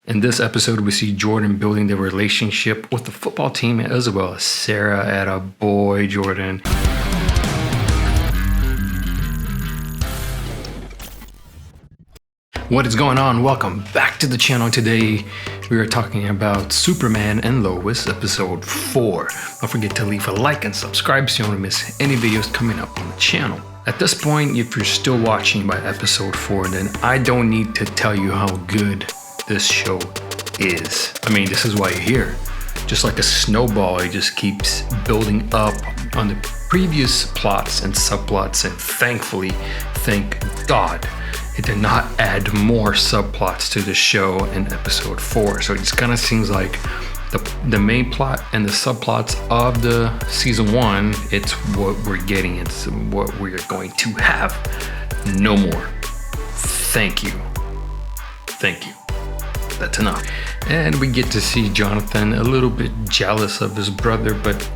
In this episode, we see Jordan building their relationship with the football team as well as Sarah. Atta boy, Jordan. What is going on? Welcome back to the channel. Today we are talking about Superman and Lois, episode 4. Don't forget to leave a like and subscribe so you don't miss any videos coming up on the channel. At this point, if you're still watching by episode 4, then I don't need to tell you how good this show is. I mean, this is why you're here. Just like a snowball, it just keeps building up on the previous plots and subplots, and thankfully, thank God, it did not add more subplots to the show in episode 4. So it just kind of seems like the main plot and the subplots of the season 1, it's what we're getting, it's what we're going to have. No more. Thank you. Thank you. That's enough. And we get to see Jonathan a little bit jealous of his brother, but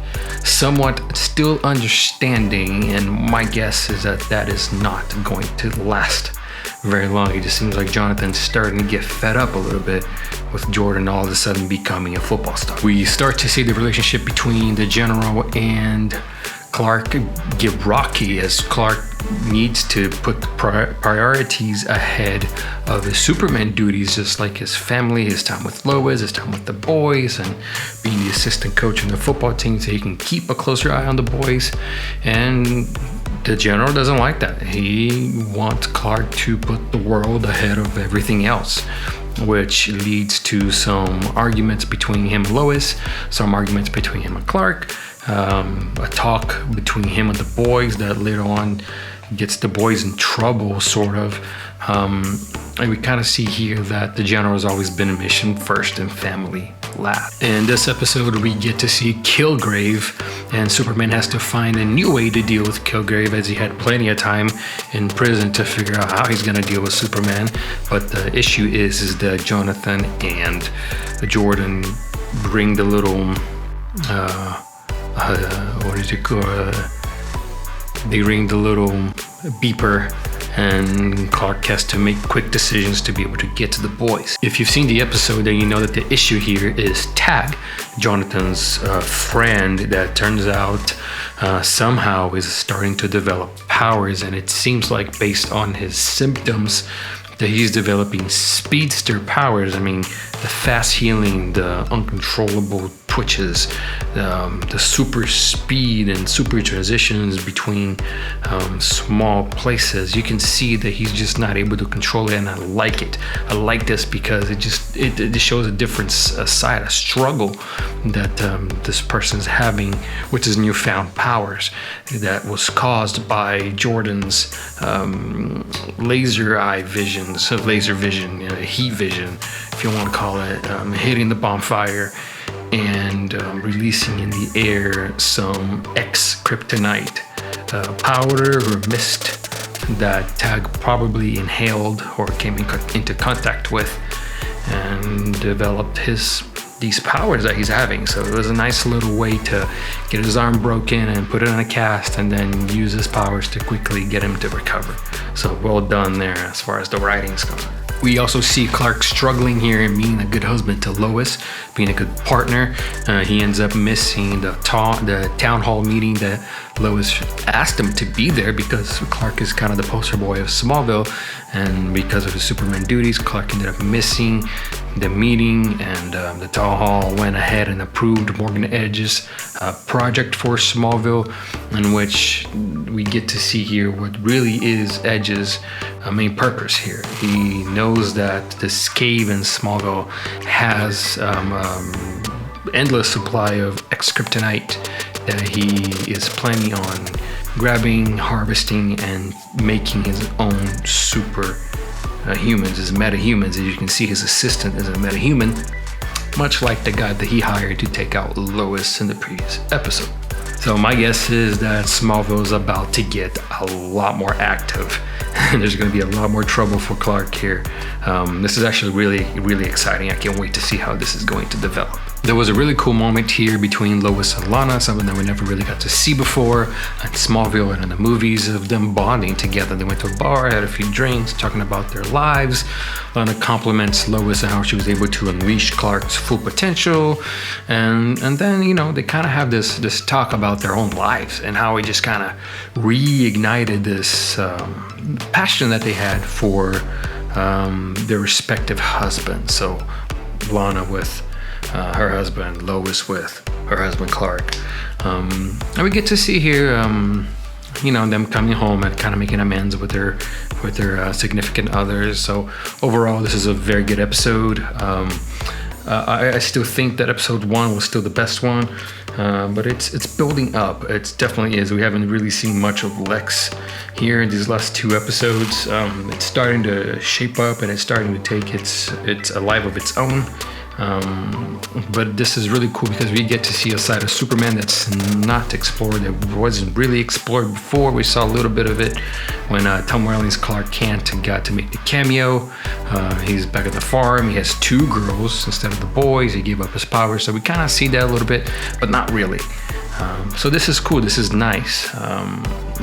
somewhat still understanding. And my guess is that that is not going to last very long. It just seems like Jonathan's starting to get fed up a little bit with Jordan all of a sudden becoming a football star. We start to see the relationship between the general and Clark get rocky as Clark needs to put priorities ahead of his Superman duties, just like his family, his time with Lois, his time with the boys, and being the assistant coach in the football team so he can keep a closer eye on the boys. And the general doesn't like that. He wants Clark to put the world ahead of everything else, which leads to some arguments between him and Lois, some arguments between him and Clark, a talk between him and the boys that later on gets the boys in trouble, sort of. And we kind of see here that the general has always been a mission first and family last. In this episode, we get to see Kilgrave, and Superman has to find a new way to deal with Kilgrave, as he had plenty of time in prison to figure out how he's going to deal with Superman. But the issue is that Jonathan and Jordan bring the little what is it called? They ring the little beeper, and Clark has to make quick decisions to be able to get to the boys. If you've seen the episode, then you know that the issue here is Tag, Jonathan's friend that turns out somehow is starting to develop powers, and it seems like based on his symptoms that he's developing speedster powers. I mean, the fast healing, the uncontrollable twitches, the super speed and super transitions between small places. You can see that he's just not able to control it, and I like it. I like this because it just shows a different side, a struggle that this person's having with his newfound powers that was caused by Jordan's laser vision, heat vision, if you want to call it, hitting the bonfire and releasing in the air some kryptonite powder or mist that Tag probably inhaled or came into contact with and developed these powers that he's having. So it was a nice little way to get his arm broken and put it in a cast and then use his powers to quickly get him to recover. So well done there as far as the writing's concerned. We also see Clark struggling here and being a good husband to Lois, being a good partner. He ends up missing the town hall meeting that Lois asked him to be there because Clark is kind of the poster boy of Smallville, and because of his Superman duties, Clark ended up missing the meeting, and the town hall went ahead and approved Morgan Edge's project for Smallville, in which we get to see here what really is Edge's main purpose here. He knows that this cave in Smallville has endless supply of kryptonite that he is planning on grabbing, harvesting, and making his own super humans, his meta-humans. As you can see, his assistant is a meta-human, much like the guy that he hired to take out Lois in the previous episode. So my guess is that Smallville is about to get a lot more active. There's going to be a lot more trouble for Clark here. This is actually really, really exciting. I can't wait to see how this is going to develop. There was a really cool moment here between Lois and Lana, something that we never really got to see before at Smallville and in the movies, of them bonding together. They went to a bar, had a few drinks, talking about their lives. Lana compliments Lois and how she was able to unleash Clark's full potential. And then, you know, they kind of have this talk about their own lives and how it just kind of reignited this passion that they had for their respective husbands. So Lana with her husband, Lois with her husband Clark, and we get to see here, you know, them coming home and kind of making amends with their significant others. So overall, this is a very good episode. I still think that episode 1 was still the best one, but it's building up. It definitely is. We haven't really seen much of Lex here in these last 2 episodes. It's starting to shape up and it's starting to take its a life of its own. But this is really cool because we get to see a side of Superman that's not explored, that wasn't really explored before. We saw a little bit of it when Tom Welly's Clark Kent got to make the cameo. He's back at the farm. He has 2 girls instead of the boys. He gave up his power, so we kind of see that a little bit, but not really. So this is cool. This is nice.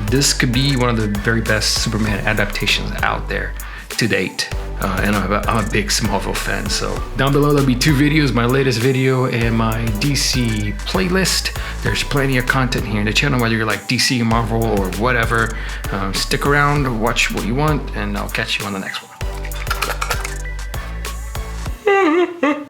This could be one of the very best Superman adaptations out there to date. And I'm a big Smallville fan. So down below there'll be 2 videos, my latest video and my DC playlist. There's plenty of content here in the channel, whether you're like DC, Marvel, or whatever. Stick around, watch what you want, and I'll catch you on the next one.